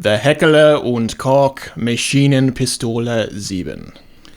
The Heckler & Koch Maschinenpistole 7.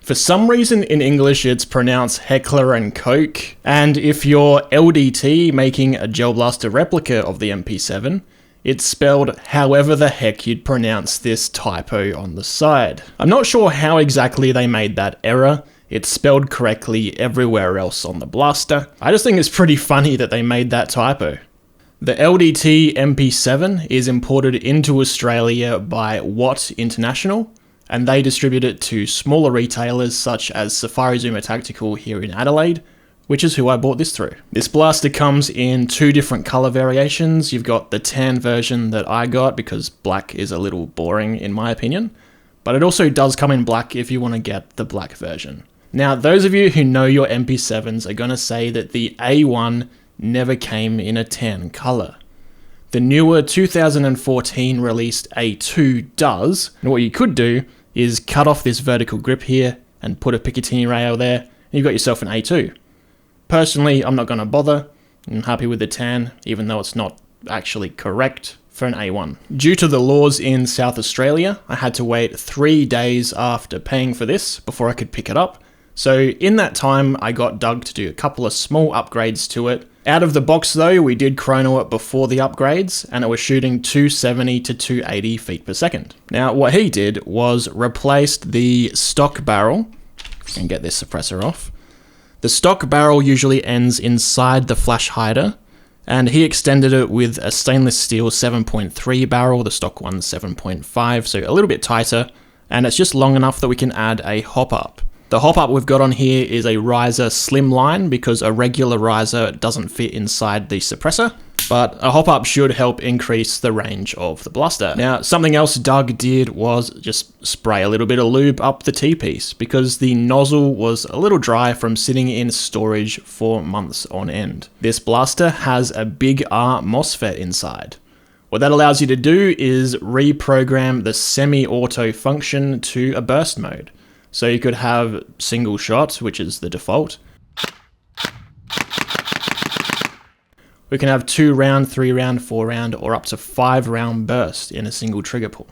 For some reason in English it's pronounced Heckler and Koch, and if you're LDT making a Gel Blaster replica of the MP7, it's spelled however the heck you'd pronounce this typo on the side. I'm not sure how exactly they made that error. It's spelled correctly everywhere else on the blaster. I just think it's pretty funny that they made that typo. The LDT MP7 is imported into Australia by WAT International, and they distribute it to smaller retailers such as Safari Zoomer Tactical here in Adelaide, which is who I bought this through. This blaster comes in 2 different color variations. You've got the tan version that I got because black is a little boring in my opinion, but it also does come in black if you want to get the black version. Now, those of you who know your MP7s are going to say that the A1 never came in a tan color. The newer 2014 released A2 does, and what you could do is cut off this vertical grip here and put a Picatinny rail there, and you've got yourself an A2. Personally, I'm not going to bother. I'm happy with the tan, even though it's not actually correct for an A1. Due to the laws in South Australia, I had to wait 3 days after paying for this before I could pick it up. So in that time, I got Doug to do a couple of small upgrades to it. Out of the box though, we did chrono it before the upgrades, and it was shooting 270 to 280 feet per second. Now, what he did was replaced the stock barrel, and get this suppressor off. The stock barrel usually ends inside the flash hider, and he extended it with a stainless steel 7.3 barrel, the stock one's 7.5, so a little bit tighter, and it's just long enough that we can add a hop-up. The hop-up we've got on here is a riser slimline because a regular riser doesn't fit inside the suppressor, but a hop-up should help increase the range of the blaster. Now, something else Doug did was just spray a little bit of lube up the T-piece because the nozzle was a little dry from sitting in storage for months on end. This blaster has a big R MOSFET inside. What that allows you to do is reprogram the semi-auto function to a burst mode. So you could have single shot, which is the default. We can have 2 round, 3 round, 4 round, or up to 5 round burst in a single trigger pull.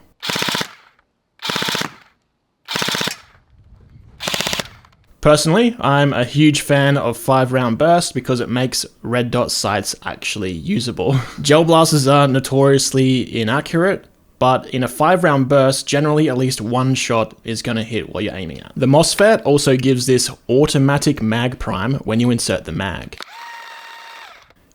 Personally, I'm a huge fan of 5 round burst because it makes red dot sights actually usable. Gel blasters are notoriously inaccurate, but in a 5 round burst, generally at least 1 shot is going to hit what you're aiming at. The MOSFET also gives this automatic mag prime when you insert the mag.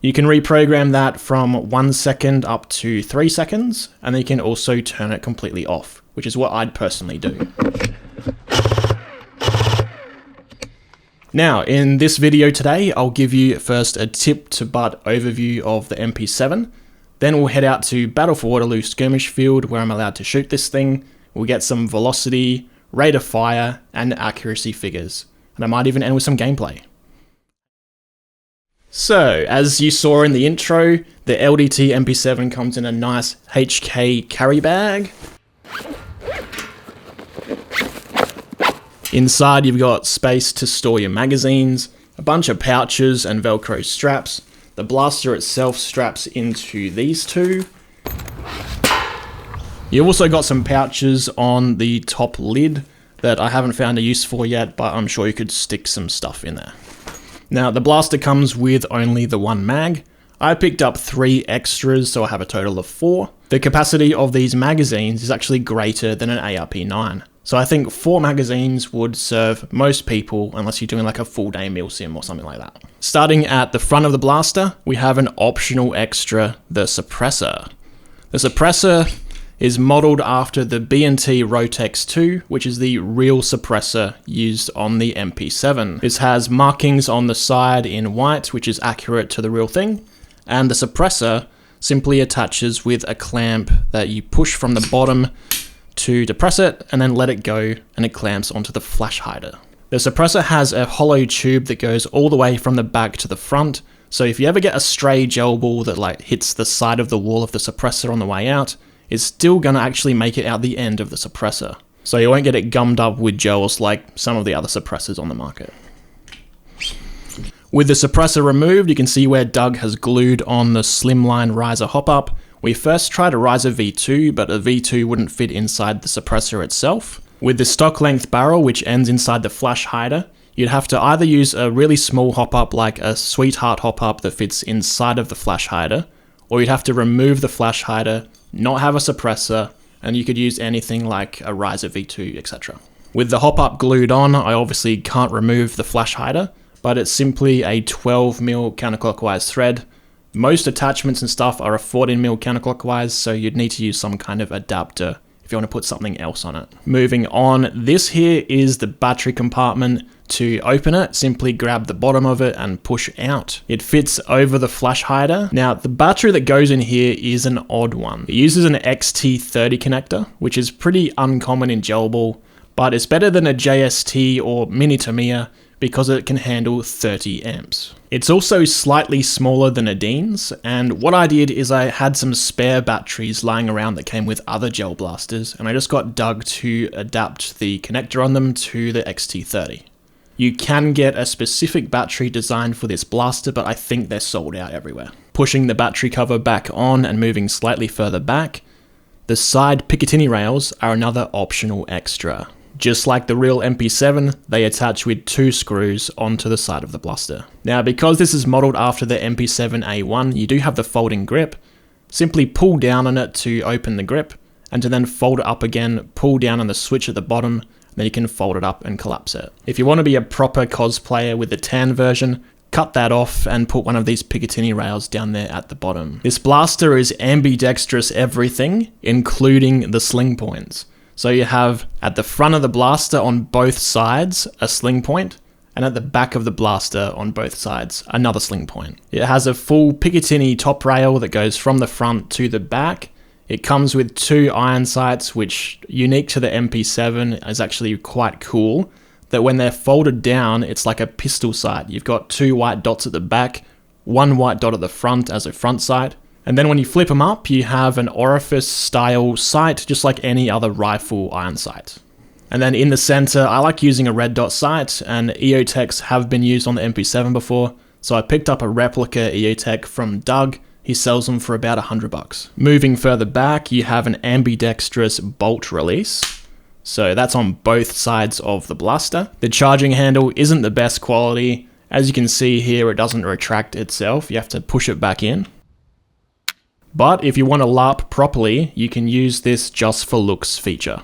You can reprogram that from 1 second up to 3 seconds, and then you can also turn it completely off, which is what I'd personally do. Now, in this video today, I'll give you first a tip to butt overview of the MP7. Then we'll head out to Battle for Waterloo skirmish field where I'm allowed to shoot this thing. We'll get some velocity, rate of fire, and accuracy figures. And I might even end with some gameplay. So, as you saw in the intro, the LDT MP7 comes in a nice HK carry bag. Inside you've got space to store your magazines, a bunch of pouches and Velcro straps. The blaster itself straps into these 2. You've also got some pouches on the top lid that I haven't found a use for yet, but I'm sure you could stick some stuff in there. Now, the blaster comes with only the 1 mag. I picked up 3 extras, so I have a total of 4. The capacity of these magazines is actually greater than an ARP9. So I think 4 magazines would serve most people unless you're doing like a full day meal sim or something like that. Starting at the front of the blaster, we have an optional extra, the suppressor. The suppressor is modeled after the B&T Rotex 2, which is the real suppressor used on the MP7. This has markings on the side in white, which is accurate to the real thing, and the suppressor simply attaches with a clamp that you push from the bottom to depress it and then let it go, and it clamps onto the flash hider. The suppressor has a hollow tube that goes all the way from the back to the front, so if you ever get a stray gel ball that like hits the side of the wall of the suppressor on the way out, it's still gonna actually make it out the end of the suppressor. So you won't get it gummed up with gels like some of the other suppressors on the market. With the suppressor removed, you can see where Doug has glued on the slimline riser hop-up. We first tried a riser V2, but a V2 wouldn't fit inside the suppressor itself. With the stock length barrel, which ends inside the flash hider, you'd have to either use a really small hop-up like a Sweetheart hop-up that fits inside of the flash hider, or you'd have to remove the flash hider, not have a suppressor, and you could use anything like a riser V2, etc. With the hop-up glued on, I obviously can't remove the flash hider, but it's simply a 12mm counterclockwise thread. Most attachments and stuff are a 14mm counterclockwise, so you'd need to use some kind of adapter if you want to put something else on it. Moving on, this here is the battery compartment. To open it, simply grab the bottom of it and push out. It fits over the flash hider. Now, the battery that goes in here is an odd one. It uses an XT30 connector, which is pretty uncommon in gel ball, but it's better than a JST or Mini Tamiya because it can handle 30 amps. It's also slightly smaller than a Dean's, and what I did is I had some spare batteries lying around that came with other gel blasters, and I just got Doug to adapt the connector on them to the XT30. You can get a specific battery designed for this blaster, but I think they're sold out everywhere. Pushing the battery cover back on and moving slightly further back, the side Picatinny rails are another optional extra. Just like the real MP7, they attach with 2 screws onto the side of the blaster. Now, because this is modeled after the MP7 A1, you do have the folding grip. Simply pull down on it to open the grip, and to then fold it up again, pull down on the switch at the bottom, then you can fold it up and collapse it. If you want to be a proper cosplayer with the tan version, cut that off and put one of these Picatinny rails down there at the bottom. This blaster is ambidextrous everything, including the sling points. So you have at the front of the blaster on both sides a sling point, and at the back of the blaster on both sides another sling point. It has a full Picatinny top rail that goes from the front to the back. It comes with 2 iron sights, which, unique to the MP7, is actually quite cool, that when they're folded down, it's like a pistol sight. You've got 2 white dots at the back, 1 white dot at the front as a front sight, and then when you flip them up, you have an orifice-style sight, just like any other rifle iron sight. And then in the center, I like using a red dot sight, and EOTechs have been used on the MP7 before, so I picked up a replica EOTech from Doug. He sells them for about $100. Moving further back, you have an ambidextrous bolt release. So that's on both sides of the blaster. The charging handle isn't the best quality. As you can see here, it doesn't retract itself. You have to push it back in. But if you want to LARP properly, you can use this just for looks feature.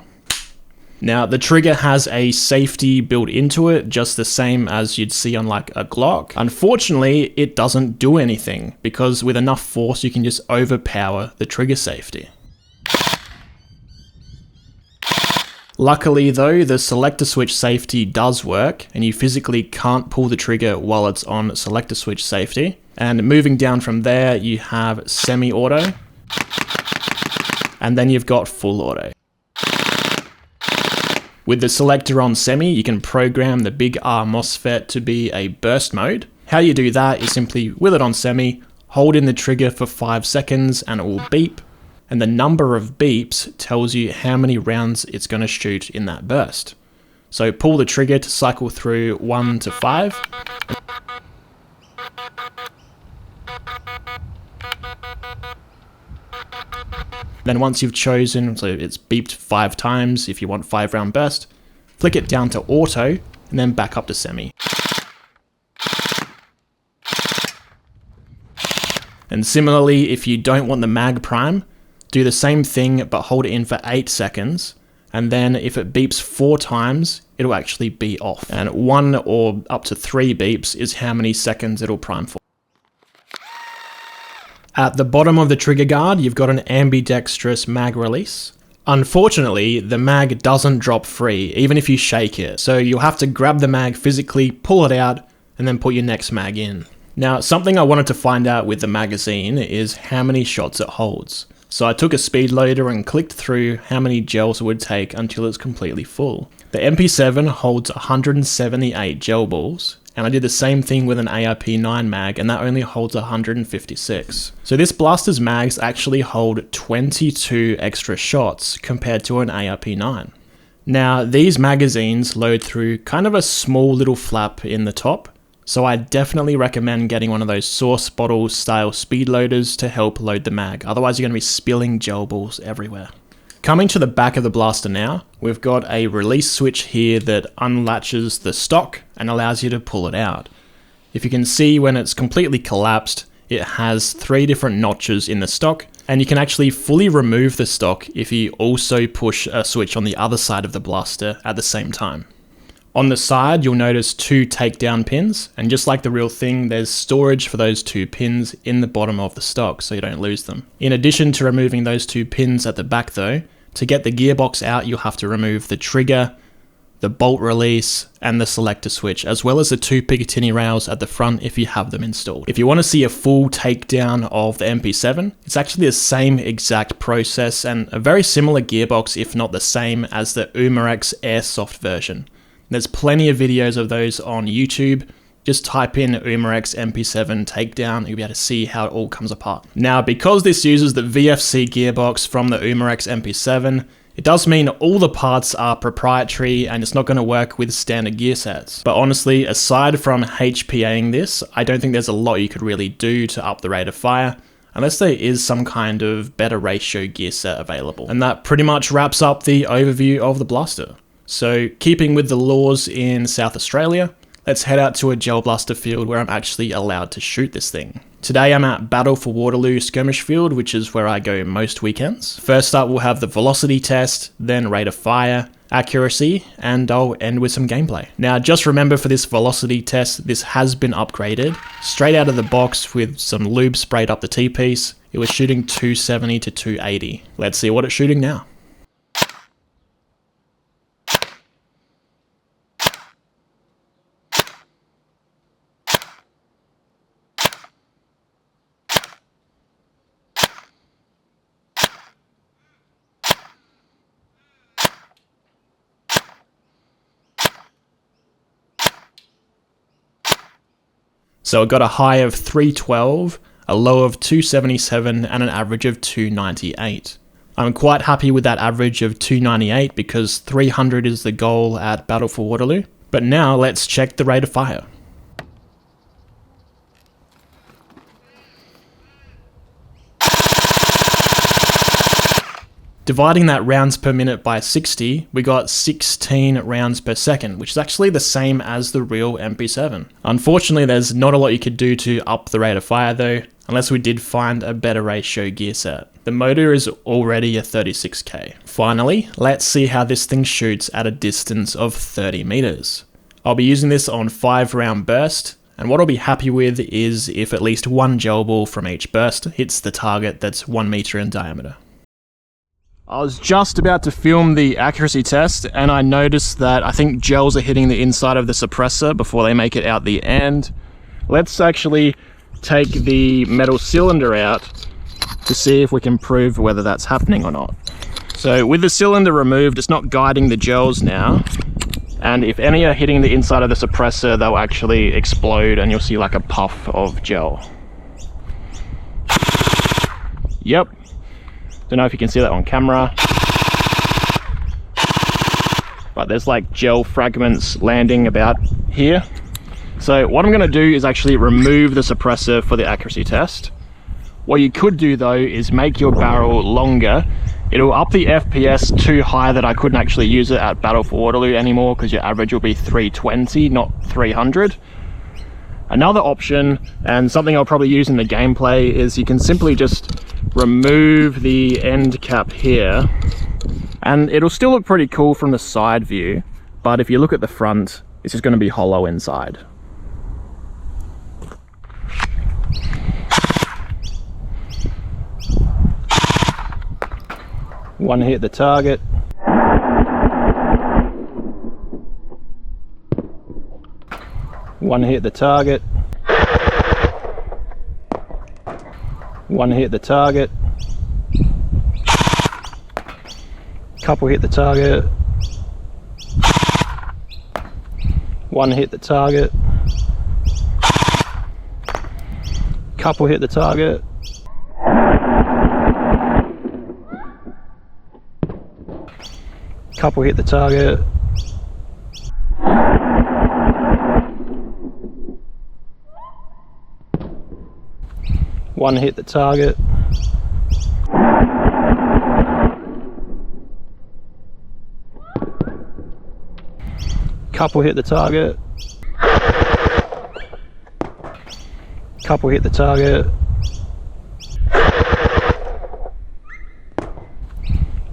Now, the trigger has a safety built into it, just the same as you'd see on like a Glock. Unfortunately, it doesn't do anything, because with enough force you can just overpower the trigger safety. Luckily though, the selector switch safety does work, and you physically can't pull the trigger while it's on selector switch safety. And moving down from there, you have semi-auto, and then you've got full auto. With the selector on semi, you can program the big R MOSFET to be a burst mode. How you do that is simply, with it on semi, hold in the trigger for 5 seconds and it will beep, and the number of beeps tells you how many rounds it's going to shoot in that burst. So pull the trigger to cycle through 1 to 5. Then once you've chosen, so it's beeped 5 times if you want 5 round burst, flick it down to auto and then back up to semi. And similarly, if you don't want the mag prime, do the same thing but hold it in for 8 seconds, and then if it beeps 4 times, it'll actually be off. And 1 or up to 3 beeps is how many seconds it'll prime for. At the bottom of the trigger guard, you've got an ambidextrous mag release. Unfortunately, the mag doesn't drop free, even if you shake it. So you'll have to grab the mag physically, pull it out, and then put your next mag in. Now, something I wanted to find out with the magazine is how many shots it holds. So I took a speed loader and clicked through how many gels it would take until it's completely full. The MP7 holds 178 gel balls, and I did the same thing with an ARP9 mag, and that only holds 156. So this blaster's mags actually hold 22 extra shots compared to an ARP9. Now, these magazines load through kind of a small little flap in the top, So I definitely recommend getting one of those sauce bottle style speed loaders to help load the mag, otherwise you're going to be spilling gel balls everywhere. Coming to the back of the blaster now, we've got a release switch here that unlatches the stock and allows you to pull it out. If you can see, when it's completely collapsed, it has 3 different notches in the stock, and you can actually fully remove the stock if you also push a switch on the other side of the blaster at the same time. On the side, you'll notice 2 takedown pins, and just like the real thing, there's storage for those 2 pins in the bottom of the stock so you don't lose them. In addition to removing those 2 pins at the back though, to get the gearbox out, you'll have to remove the trigger, the bolt release, and the selector switch, as well as the 2 Picatinny rails at the front if you have them installed. If you want to see a full takedown of the MP7, it's actually the same exact process and a very similar gearbox, if not the same, as the Umarex Airsoft version. There's plenty of videos of those on YouTube. Just type in Umarex MP7 takedown, you'll be able to see how it all comes apart. Now, because this uses the VFC gearbox from the Umarex MP7, it does mean all the parts are proprietary and it's not going to work with standard gear sets. But honestly, aside from HPAing this, I don't think there's a lot you could really do to up the rate of fire, unless there is some kind of better ratio gear set available. And that pretty much wraps up the overview of the blaster. So keeping with the laws in South Australia, let's head out to a gel blaster field where I'm actually allowed to shoot this thing. Today I'm at Battle for Waterloo skirmish field, which is where I go most weekends. First up we'll have the velocity test, then rate of fire, accuracy, and I'll end with some gameplay. Now just remember, for this velocity test, this has been upgraded. Straight out of the box with some lube sprayed up the T-piece, it was shooting 270 to 280. Let's see what it's shooting now. So it got a high of 312, a low of 277, and an average of 298. I'm quite happy with that average of 298 because 300 is the goal at Battle for Waterloo. But now let's check the rate of fire. Dividing that rounds per minute by 60, we got 16 rounds per second, which is actually the same as the real MP7. Unfortunately, there's not a lot you could do to up the rate of fire though, unless we did find a better ratio gear set. The motor is already a 36K. Finally, let's see how this thing shoots at a distance of 30 meters. I'll be using this on 5-round burst, and what I'll be happy with is if at least 1 gel ball from each burst hits the target that's 1 meter in diameter. I was just about to film the accuracy test and I noticed that I think gels are hitting the inside of the suppressor before they make it out the end. Let's actually take the metal cylinder out to see if we can prove whether that's happening or not. So with the cylinder removed, it's not guiding the gels now. And if any are hitting the inside of the suppressor, they'll actually explode and you'll see like a puff of gel. Yep. Don't know if you can see that on camera, but there's like gel fragments landing about here. So what I'm going to do is actually remove the suppressor for the accuracy test. What you could do though is make your barrel longer. It'll up the FPS too high that I couldn't actually use it at Battle for Waterloo anymore, because your average will be 320, not 300. Another option, and something I'll probably use in the gameplay, is you can simply just remove the end cap here, and it'll still look pretty cool from the side view, but if you look at the front, it's just going to be hollow inside. One hit the target. One hit the target. One hit the target. Couple hit the target. One hit the target. Couple hit the target. Couple hit the target. One hit the target. Couple hit the target. Couple hit the target.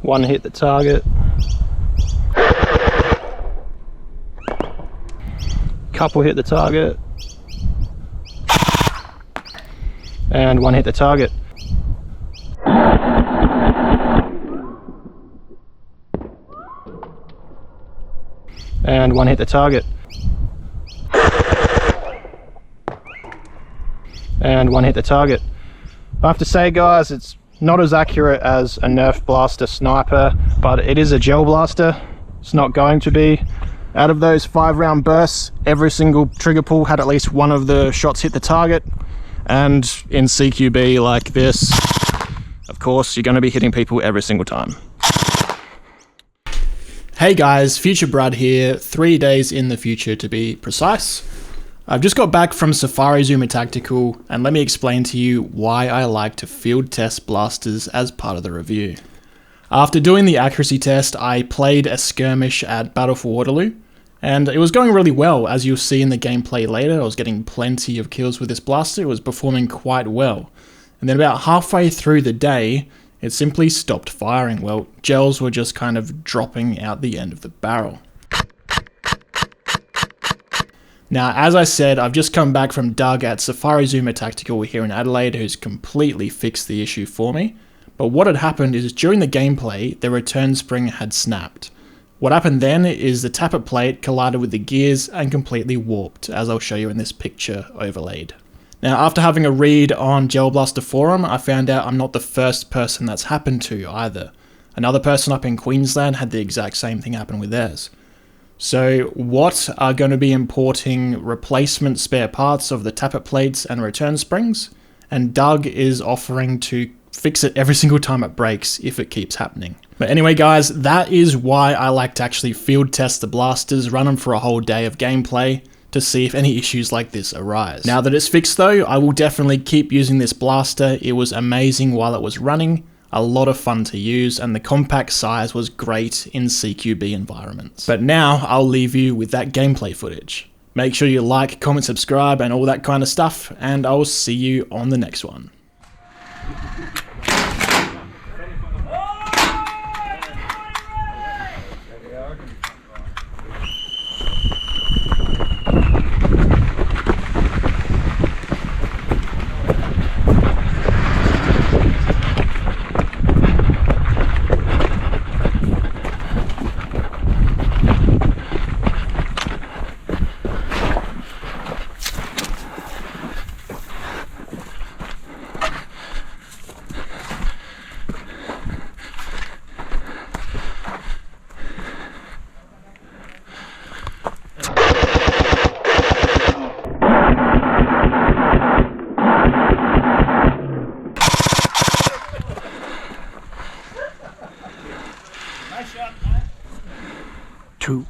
One hit the target. Couple hit the target. And one hit the target. And one hit the target. And one hit the target. I have to say, guys, it's not as accurate as a Nerf blaster sniper, but it is a gel blaster. It's not going to be. Out of those 5-round bursts, every single trigger pull had at least one of the shots hit the target. And in CQB like this, of course, you're going to be hitting people every single time. Hey guys, Future Brad here, 3 days in the future to be precise. I've just got back from Safari Zoomer Tactical, and let me explain to you why I like to field test blasters as part of the review. After doing the accuracy test, I played a skirmish at Battle for Waterloo, and it was going really well. As you'll see in the gameplay later, I was getting plenty of kills with this blaster. It was performing quite well. And then about halfway through the day, it simply stopped firing. Well, gels were just kind of dropping out the end of the barrel. Now, as I said, I've just come back from Doug at Safari Zoomer Tactical here in Adelaide, who's completely fixed the issue for me. But what had happened is during the gameplay, the return spring had snapped. What happened then is the tappet plate collided with the gears and completely warped, as I'll show you in this picture overlaid. Now, after having a read on Gel Blaster forum, I found out I'm not the first person that's happened to either. Another person up in Queensland had the exact same thing happen with theirs. So WAT are going to be importing replacement spare parts of the tappet plates and return springs, and Doug is offering to fix it every single time it breaks if it keeps happening. But anyway guys, that is why I like to actually field test the blasters, run them for a whole day of gameplay to see if any issues like this arise. Now that it's fixed though, I will definitely keep using this blaster. It was amazing while it was running. A lot of fun to use, and the compact size was great in CQB environments. But now I'll leave you with that gameplay footage. Make sure you like, comment, subscribe, and all that kind of stuff, and I'll see you on the next one. Two.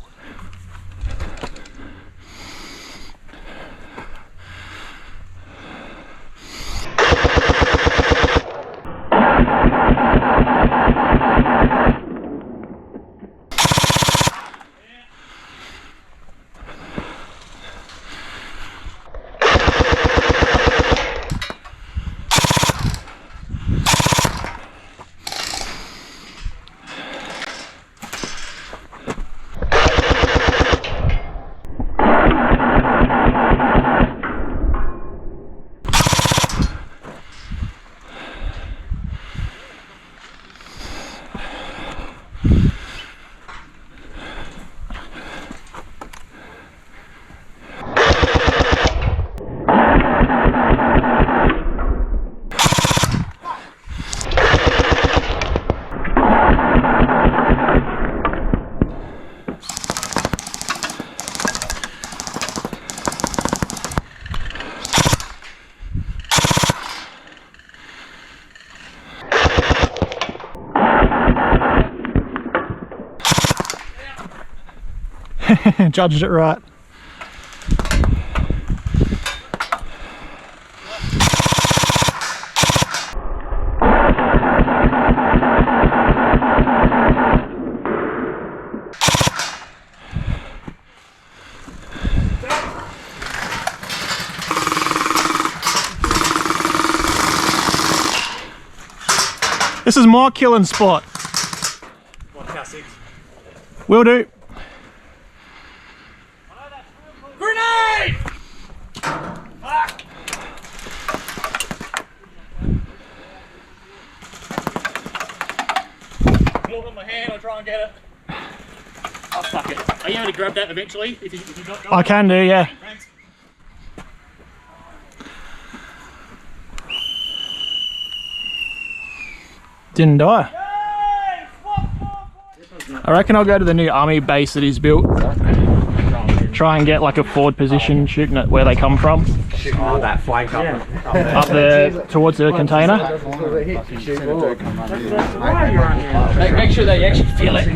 Judged it right. This is my killing spot. Will do. Grenade! Fuck! Hold on my hand, I'll try and get it. Oh, fuck it. Are you able to grab that eventually? If you got I can do, yeah. Thanks. Didn't die. I reckon I'll go to the new army base that he's built. Try and get like a forward position, shooting at where they come from. Oh, that flank Up there towards the container. Make sure that you actually feel it.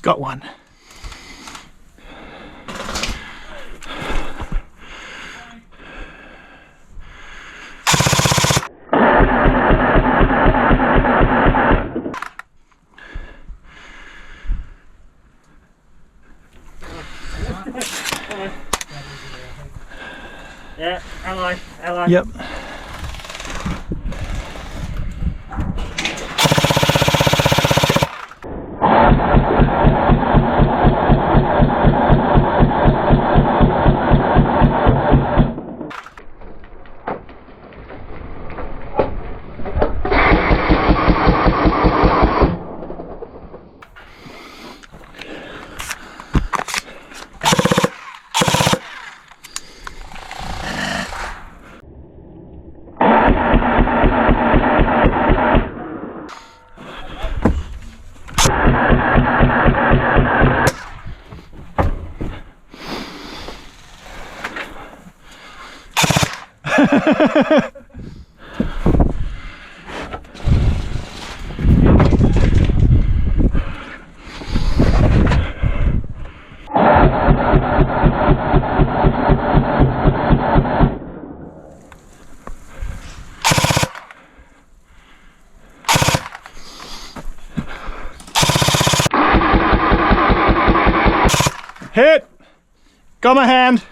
Got one. Yeah, ally. Yep. Hit! Got my hand.